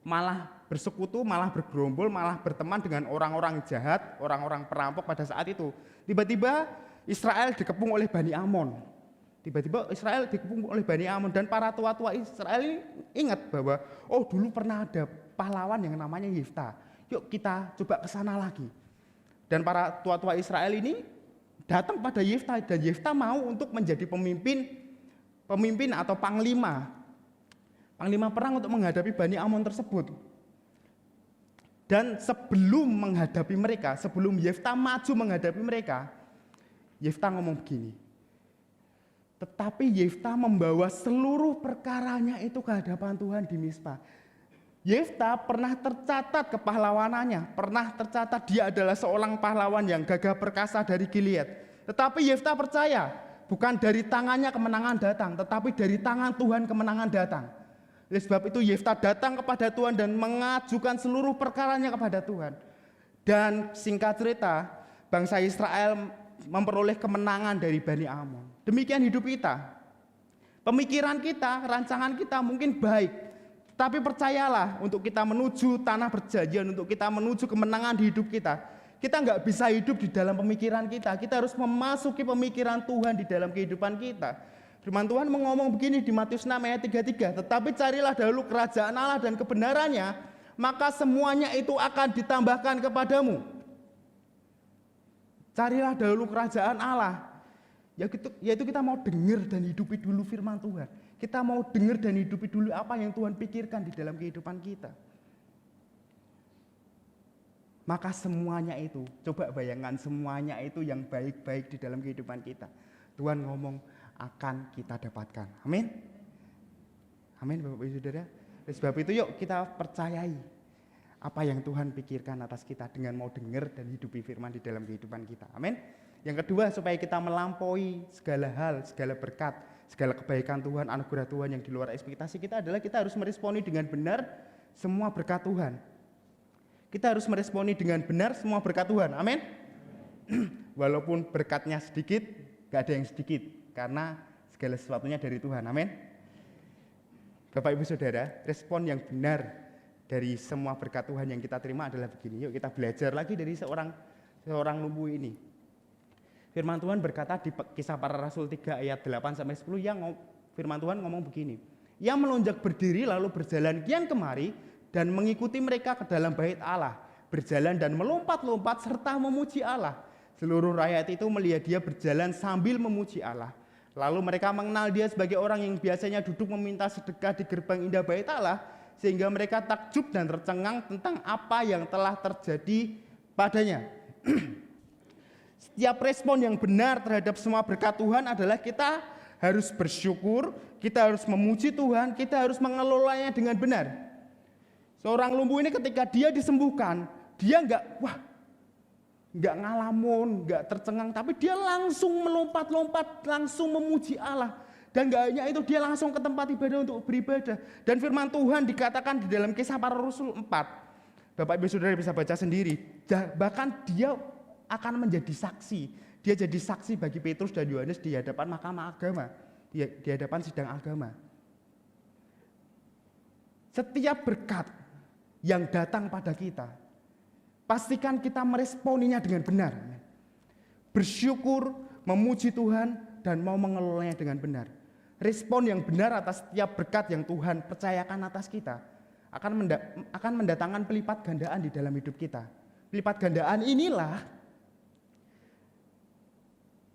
malah bersekutu, malah bergerombol, malah berteman dengan orang-orang jahat, orang-orang perampok pada saat itu. Tiba-tiba Israel dikepung oleh Bani Amon. Dan para tua-tua Israel ini ingat bahwa dulu pernah ada pahlawan yang namanya Yefta. Yuk kita coba ke sana lagi. Dan para tua-tua Israel ini datang pada Yefta dan Yefta mau untuk menjadi pemimpin atau panglima perang untuk menghadapi Bani Amon tersebut. Dan sebelum menghadapi mereka, sebelum Yefta maju menghadapi mereka, Yefta ngomong begini, tetapi Yefta membawa seluruh perkaranya itu ke hadapan Tuhan di Mizpah. Yefta pernah tercatat kepahlawanannya, pernah tercatat dia adalah seorang pahlawan yang gagah perkasa dari Gilead. Tetapi Yefta percaya, bukan dari tangannya kemenangan datang, tetapi dari tangan Tuhan kemenangan datang. Oleh sebab itu Yefta datang kepada Tuhan dan mengajukan seluruh perkaranya kepada Tuhan. Dan singkat cerita, bangsa Israel memperoleh kemenangan dari Bani Amon. Demikian hidup kita. Pemikiran kita, rancangan kita mungkin baik, tapi percayalah untuk kita menuju tanah perjanjian, untuk kita menuju kemenangan di hidup kita nggak bisa hidup di dalam pemikiran kita. Kita harus memasuki pemikiran Tuhan di dalam kehidupan kita. Firman Tuhan mengomong begini di Matius 6 ayat 33, tetapi carilah dahulu kerajaan Allah dan kebenarannya, maka semuanya itu akan ditambahkan kepadamu. Carilah dahulu kerajaan Allah, yaitu kita mau dengar dan hidupi dulu firman Tuhan. Kita mau dengar dan hidupi dulu apa yang Tuhan pikirkan di dalam kehidupan kita. Maka semuanya itu, coba bayangkan semuanya itu yang baik-baik di dalam kehidupan kita, Tuhan ngomong akan kita dapatkan. Amin. Amin Bapak Ibu Saudara. Oleh sebab itu yuk kita percayai apa yang Tuhan pikirkan atas kita dengan mau dengar dan hidupi firman di dalam kehidupan kita. Amin. Yang kedua, supaya kita melampaui segala hal, segala berkat, segala kebaikan Tuhan, anugerah Tuhan yang di luar ekspektasi kita adalah kita harus meresponi dengan benar semua berkat Tuhan. Kita harus meresponi dengan benar semua berkat Tuhan. Amin. Walaupun berkatnya sedikit, gak ada yang sedikit. Karena segala sesuatunya dari Tuhan. Amin. Bapak Ibu Saudara, respon yang benar dari semua berkat Tuhan yang kita terima adalah begini. Yuk kita belajar lagi dari seorang lumpuh ini. Firman Tuhan berkata di Kisah Para Rasul 3 ayat 8-10, firman Tuhan ngomong begini. Ia melonjak berdiri lalu berjalan kian kemari dan mengikuti mereka ke dalam bait Allah, berjalan dan melompat-lompat serta memuji Allah. Seluruh rakyat itu melihat dia berjalan sambil memuji Allah. Lalu mereka mengenal dia sebagai orang yang biasanya duduk meminta sedekah di gerbang indah bait Allah, sehingga mereka takjub dan tercengang tentang apa yang telah terjadi padanya. Setiap respon yang benar terhadap semua berkat Tuhan adalah kita harus bersyukur, kita harus memuji Tuhan, kita harus mengelolanya dengan benar. Seorang lumpuh ini ketika dia disembuhkan, dia nggak ngalamun, nggak tercengang, tapi dia langsung melompat-lompat, langsung memuji Allah. Dan gak hanya itu, dia langsung ke tempat ibadah untuk beribadah. Dan firman Tuhan dikatakan di dalam Kisah Para Rasul 4. Bapak Ibu Saudara bisa baca sendiri. Bahkan dia akan menjadi saksi Dia jadi saksi bagi Petrus dan Yohanes di hadapan mahkamah agama, di hadapan sidang agama. Setiap berkat yang datang pada kita, pastikan kita meresponinya dengan benar. Bersyukur, memuji Tuhan, dan mau mengelolanya dengan benar. Respon yang benar atas setiap berkat yang Tuhan percayakan atas kita akan mendatangkan pelipat gandaan di dalam hidup kita. Pelipat gandaan inilah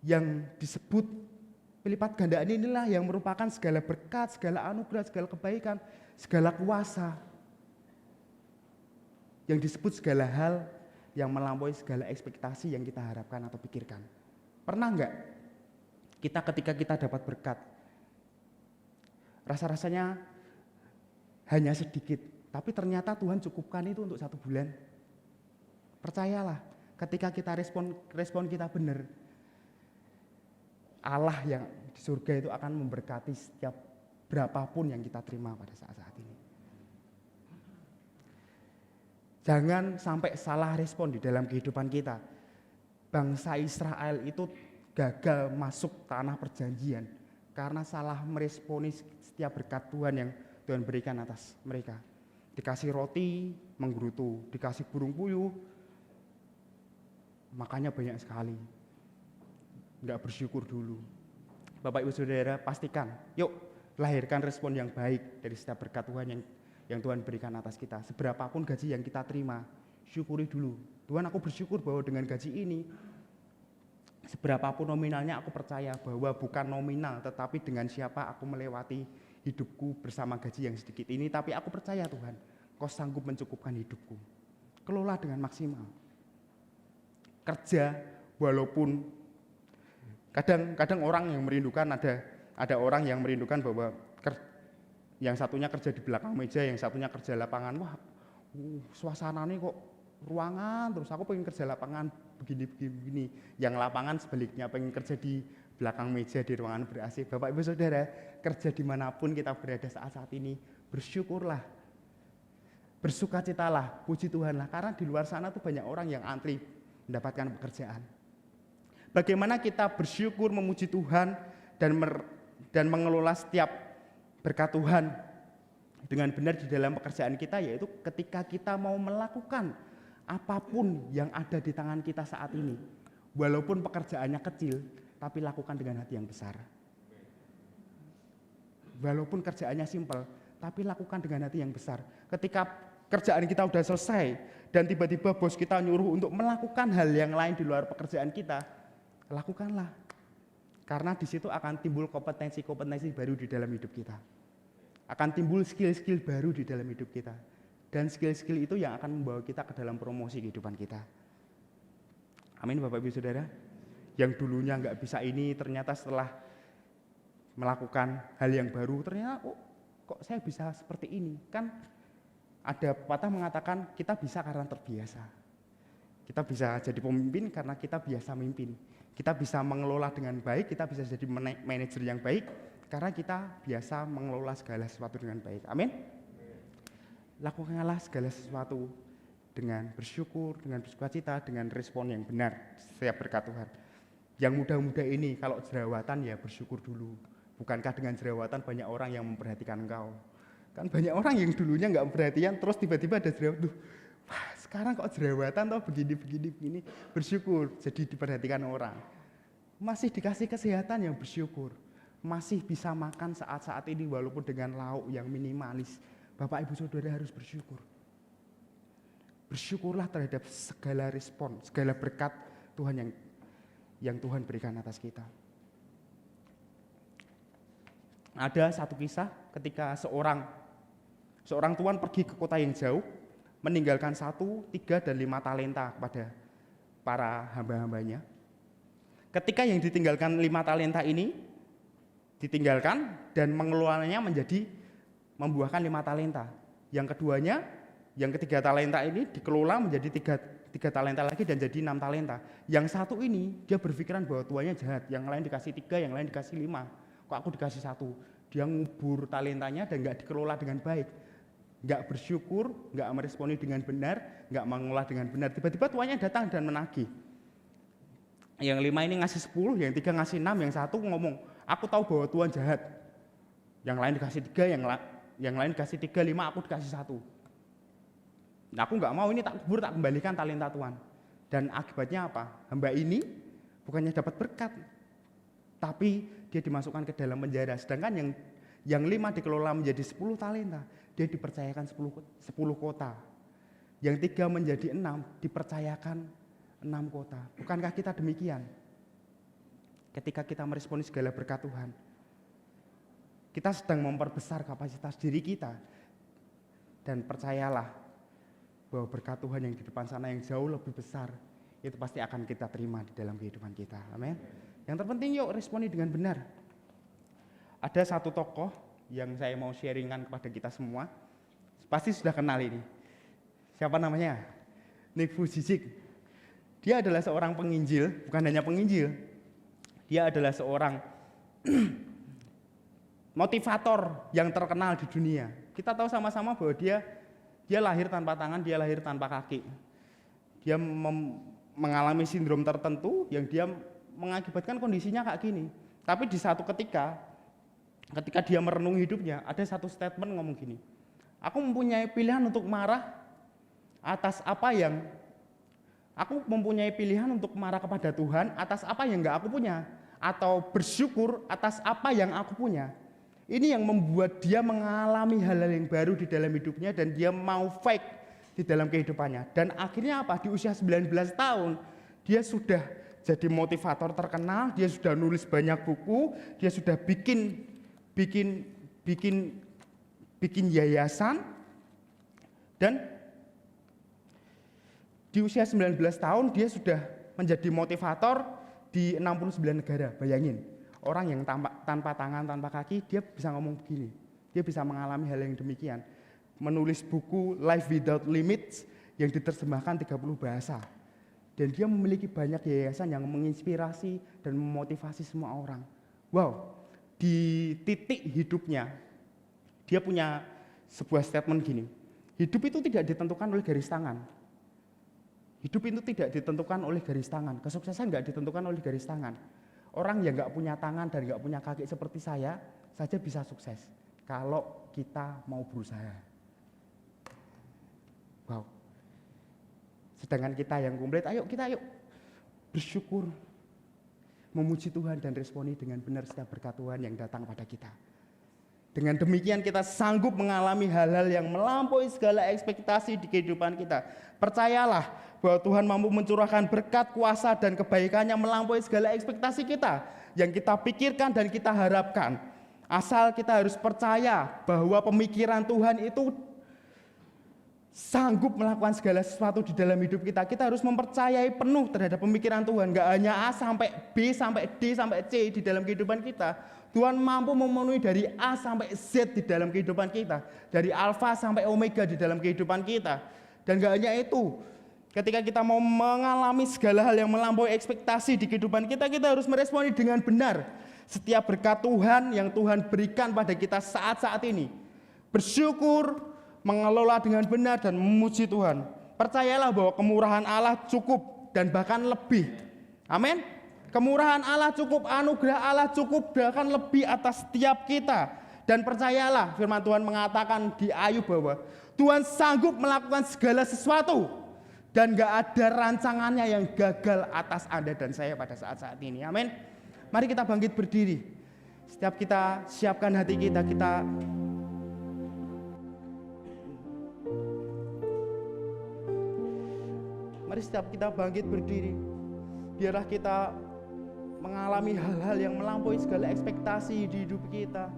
yang disebut, pelipat gandaan inilah yang merupakan segala berkat, segala anugerah, segala kebaikan, segala kuasa. Yang disebut segala hal yang melampaui segala ekspektasi yang kita harapkan atau pikirkan. Pernah enggak kita ketika kita dapat berkat, rasa-rasanya hanya sedikit, tapi ternyata Tuhan cukupkan itu untuk 1 bulan. Percayalah, ketika kita respon kita benar, Allah yang di surga itu akan memberkati setiap berapapun yang kita terima pada saat-saat ini. Jangan sampai salah respon di dalam kehidupan kita. Bangsa Israel itu gagal masuk tanah perjanjian karena salah meresponi setiap berkat Tuhan yang Tuhan berikan atas mereka. Dikasih roti, menggerutu, dikasih burung puyuh, makannya banyak sekali. Enggak bersyukur dulu. Bapak Ibu Saudara, pastikan, yuk lahirkan respon yang baik dari setiap berkat Tuhan yang Tuhan berikan atas kita. Seberapapun gaji yang kita terima, syukuri dulu. Tuhan, aku bersyukur bahwa dengan gaji ini, seberapapun nominalnya, aku percaya bahwa bukan nominal, tetapi dengan siapa aku melewati hidupku bersama gaji yang sedikit ini. Tapi aku percaya Tuhan, Kau sanggup mencukupkan hidupku. Kelola dengan maksimal. Kerja walaupun kadang orang yang merindukan, ada orang yang merindukan bahwa yang satunya kerja di belakang meja, yang satunya kerja lapangan. Wah, suasananya kok ruangan, terus aku pengen kerja lapangan begini. Yang lapangan sebaliknya pengen kerja di belakang meja di ruangan ber-AC. Bapak Ibu Saudara, kerja dimanapun kita berada saat ini, bersyukurlah, bersukacitalah, puji Tuhanlah, karena di luar sana tuh banyak orang yang antri mendapatkan pekerjaan. Bagaimana kita bersyukur, memuji Tuhan dan mengelola setiap berkat Tuhan dengan benar di dalam pekerjaan kita, yaitu ketika kita mau melakukan apapun yang ada di tangan kita saat ini, walaupun pekerjaannya kecil, tapi lakukan dengan hati yang besar. Walaupun kerjaannya simpel, tapi lakukan dengan hati yang besar. Ketika kerjaan kita udah selesai dan tiba-tiba bos kita nyuruh untuk melakukan hal yang lain di luar pekerjaan kita, lakukanlah. Karena di situ akan timbul kompetensi-kompetensi baru di dalam hidup kita. Akan timbul skill-skill baru di dalam hidup kita. Dan skill-skill itu yang akan membawa kita ke dalam promosi kehidupan kita. Amin Bapak Ibu Saudara. Yang dulunya nggak bisa ini, ternyata setelah melakukan hal yang baru, ternyata kok saya bisa seperti ini. Kan ada pepatah mengatakan kita bisa karena terbiasa. Kita bisa jadi pemimpin karena kita biasa memimpin. Kita bisa mengelola dengan baik, kita bisa jadi manajer yang baik karena kita biasa mengelola segala sesuatu dengan baik. Amin. Lakukanlah segala sesuatu dengan bersyukur, dengan bersukacita, dengan respon yang benar setiap berkat Tuhan. Yang muda-muda ini kalau jerawatan ya bersyukur dulu. Bukankah dengan jerawatan banyak orang yang memperhatikan engkau? Kan banyak orang yang dulunya nggak perhatian, terus tiba-tiba ada jerawat. Wah, sekarang kok jerawatan toh begini. Bersyukur, jadi diperhatikan orang. Masih dikasih kesehatan yang bersyukur. Masih bisa makan saat-saat ini walaupun dengan lauk yang minimalis. Bapak Ibu Saudara harus bersyukur. Bersyukurlah terhadap segala respon, segala berkat Tuhan yang Tuhan berikan atas kita. Ada satu kisah ketika seorang tuan pergi ke kota yang jauh, meninggalkan 1, 3, dan 5 talenta kepada para hamba-hambanya. Ketika yang ditinggalkan 5 talenta ini ditinggalkan dan mengelolanya membuahkan 5 talenta. Yang keduanya, yang ketiga talenta ini dikelola menjadi 3 talenta lagi dan jadi 6 talenta. Yang satu ini dia berpikiran bahwa tuannya jahat, yang lain dikasih 3, yang lain dikasih 5. Kok aku dikasih 1? Dia ngubur talentanya dan gak dikelola dengan baik. Gak bersyukur, gak meresponi dengan benar, gak mengolah dengan benar. Tiba-tiba tuannya datang dan menagih. Yang 5 ini ngasih 10, yang 3 ngasih 6, yang 1 ngomong, aku tahu bahwa Tuhan jahat. Yang lain dikasih 3, yang lain dikasih 3, 5, aku dikasih 1. Nah, aku nggak mau, ini tak kubur, tak kembalikan talenta Tuhan. Dan akibatnya apa? Hamba ini bukannya dapat berkat, tapi dia dimasukkan ke dalam penjara. Sedangkan yang 5 dikelola menjadi 10 talenta, dia dipercayakan 10 kota. Yang 3 menjadi 6, dipercayakan 6 kota. Bukankah kita demikian? Ketika kita meresponi segala berkat Tuhan, kita sedang memperbesar kapasitas diri kita. Dan percayalah, bahwa berkat Tuhan yang di depan sana yang jauh lebih besar, itu pasti akan kita terima di dalam kehidupan kita. Amin. Yang terpenting yuk responi dengan benar. Ada satu tokoh yang saya mau sharingkan kepada kita semua. Pasti sudah kenal ini. Siapa namanya? Nick Vujicic. Dia adalah seorang penginjil, bukan hanya penginjil. Dia adalah seorang motivator yang terkenal di dunia. Kita tahu sama-sama bahwa dia lahir tanpa tangan, dia lahir tanpa kaki. Dia mengalami sindrom tertentu yang dia mengakibatkan kondisinya kayak gini. Tapi di satu ketika dia merenungi hidupnya, ada satu statement ngomong gini, aku mempunyai pilihan untuk marah kepada Tuhan atas apa yang enggak aku punya, atau bersyukur atas apa yang aku punya. Ini yang membuat dia mengalami hal-hal yang baru di dalam hidupnya dan dia mau fight di dalam kehidupannya. Dan akhirnya apa? Di usia 19 tahun dia sudah jadi motivator terkenal, dia sudah nulis banyak buku, dia sudah bikin yayasan, dan di usia 19 tahun dia sudah menjadi motivator di 69 negara. Bayangin. Orang yang tanpa tangan, tanpa kaki, dia bisa ngomong begini. Dia bisa mengalami hal yang demikian. Menulis buku Life Without Limits yang diterjemahkan 30 bahasa. Dan dia memiliki banyak yayasan yang menginspirasi dan memotivasi semua orang. Wow, di titik hidupnya, dia punya sebuah statement gini. Hidup itu tidak ditentukan oleh garis tangan. Hidup itu tidak ditentukan oleh garis tangan. Kesuksesan tidak ditentukan oleh garis tangan. Orang yang nggak punya tangan dan nggak punya kaki seperti saya saja bisa sukses kalau kita mau berusaha. Wow. Sedangkan kita yang komplit, ayo bersyukur, memuji Tuhan dan responi dengan benar setiap berkat Tuhan yang datang pada kita. Dengan demikian kita sanggup mengalami hal-hal yang melampaui segala ekspektasi di kehidupan kita. Percayalah bahwa Tuhan mampu mencurahkan berkat, kuasa, dan kebaikannya melampaui segala ekspektasi kita yang kita pikirkan dan kita harapkan. Asal kita harus percaya bahwa pemikiran Tuhan itu sanggup melakukan segala sesuatu di dalam hidup kita. Kita harus mempercayai penuh terhadap pemikiran Tuhan. Gak hanya A sampai B sampai D sampai C di dalam kehidupan kita. Tuhan mampu memenuhi dari A sampai Z di dalam kehidupan kita. Dari Alfa sampai Omega di dalam kehidupan kita. Dan gak hanya itu, ketika kita mau mengalami segala hal yang melampaui ekspektasi di kehidupan kita, kita harus meresponi dengan benar setiap berkat Tuhan yang Tuhan berikan pada kita saat-saat ini. Bersyukur, mengelola dengan benar, dan memuji Tuhan. Percayalah bahwa kemurahan Allah cukup dan bahkan lebih. Amin. Kemurahan Allah cukup, anugerah Allah cukup, bahkan lebih atas setiap kita. Dan percayalah, firman Tuhan mengatakan di Ayub bahwa Tuhan sanggup melakukan segala sesuatu. Dan gak ada rancangannya yang gagal atas Anda dan saya pada saat-saat ini. Amin. Mari kita bangkit berdiri. Setiap kita siapkan hati kita, mari setiap kita bangkit berdiri. Biarlah kita mengalami hal-hal yang melampaui segala ekspektasi di hidup kita.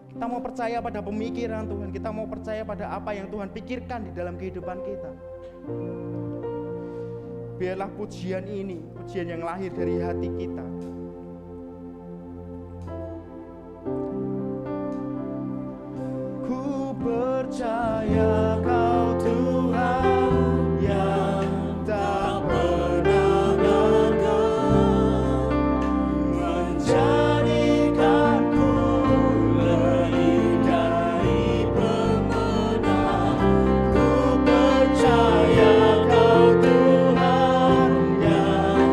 Kita mau percaya pada pemikiran Tuhan, kita mau percaya pada apa yang Tuhan pikirkan di dalam kehidupan kita. Biarlah pujian ini, pujian yang lahir dari hati kita. Ku percaya Kau Tuhan yang tak pernah gagal, menjadikanku lebih dari pemenang. Ku percaya Kau Tuhan yang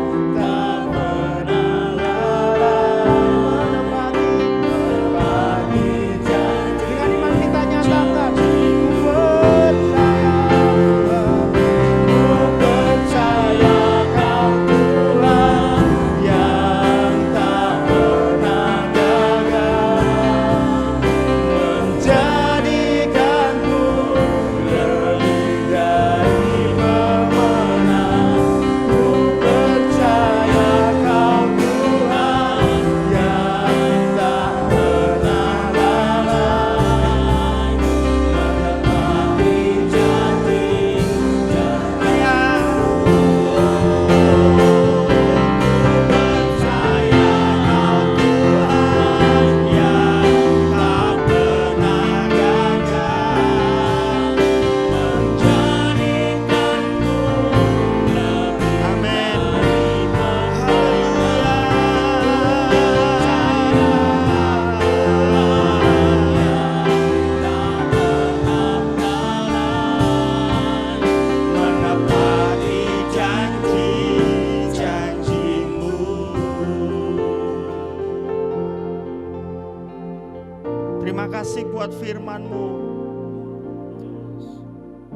Terima kasih buat firman-Mu.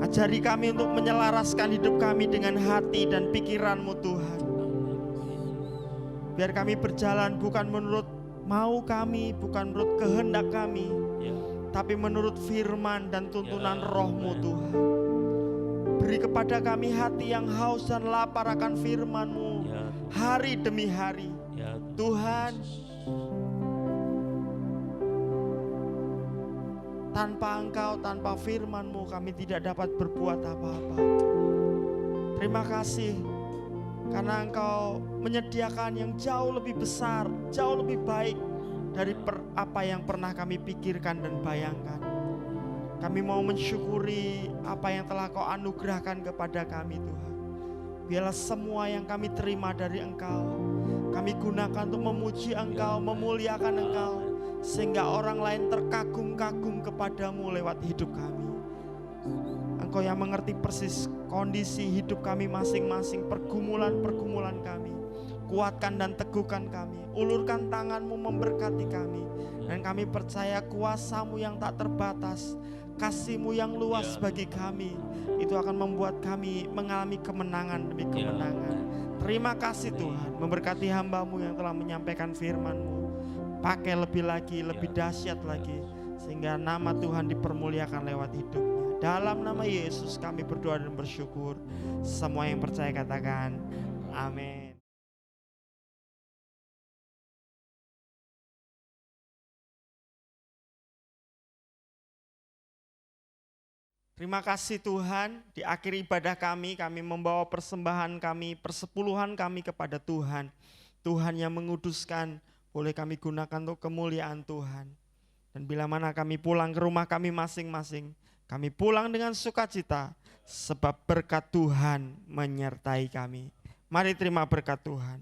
Ajari kami untuk menyelaraskan hidup kami dengan hati dan pikiran-Mu Tuhan. Biar kami berjalan bukan menurut mau kami, bukan menurut kehendak kami, tapi menurut firman dan tuntunan Roh-Mu Tuhan. Beri kepada kami hati yang haus dan lapar akan firman-Mu hari demi hari. Tuhan, tanpa Engkau, tanpa firman-Mu kami tidak dapat berbuat apa-apa. Terima kasih karena Engkau menyediakan yang jauh lebih besar, jauh lebih baik dari apa yang pernah kami pikirkan dan bayangkan. Kami mau mensyukuri apa yang telah Kau anugerahkan kepada kami Tuhan. Biarlah semua yang kami terima dari Engkau, kami gunakan untuk memuji Engkau, memuliakan Engkau, sehingga orang lain terkagum-kagum kepadamu lewat hidup kami. Engkau yang mengerti persis kondisi hidup kami masing-masing, pergumulan-pergumulan kami. Kuatkan dan teguhkan kami, ulurkan tangan-Mu memberkati kami. Dan kami percaya kuasa-Mu yang tak terbatas, kasih-Mu yang luas bagi kami, itu akan membuat kami mengalami kemenangan demi kemenangan. Terima kasih Tuhan, memberkati hamba-Mu yang telah menyampaikan firman-Mu. Pakai lebih lagi, lebih dahsyat lagi, sehingga nama Tuhan dipermuliakan lewat hidupnya. Dalam nama Yesus kami berdoa dan bersyukur. Semua yang percaya katakan amin. Terima kasih Tuhan, di akhir ibadah kami membawa persembahan kami, persepuluhan kami kepada Tuhan. Tuhan yang menguduskan, boleh kami gunakan untuk kemuliaan Tuhan. Dan bila mana kami pulang ke rumah kami masing-masing, kami pulang dengan sukacita, sebab berkat Tuhan menyertai kami. Mari terima berkat Tuhan.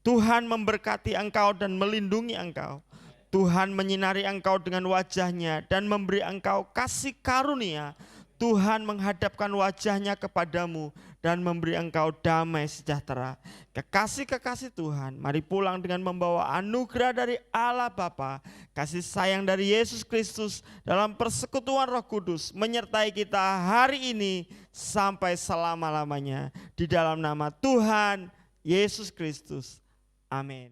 Tuhan memberkati engkau dan melindungi engkau. Tuhan menyinari engkau dengan wajah-Nya dan memberi engkau kasih karunia. Tuhan menghadapkan wajah-Nya kepadamu dan memberi engkau damai sejahtera. Kekasih-kekasih Tuhan, mari pulang dengan membawa anugerah dari Allah Bapa, kasih sayang dari Yesus Kristus dalam persekutuan Roh Kudus menyertai kita hari ini sampai selama-lamanya. Di dalam nama Tuhan Yesus Kristus. Amin.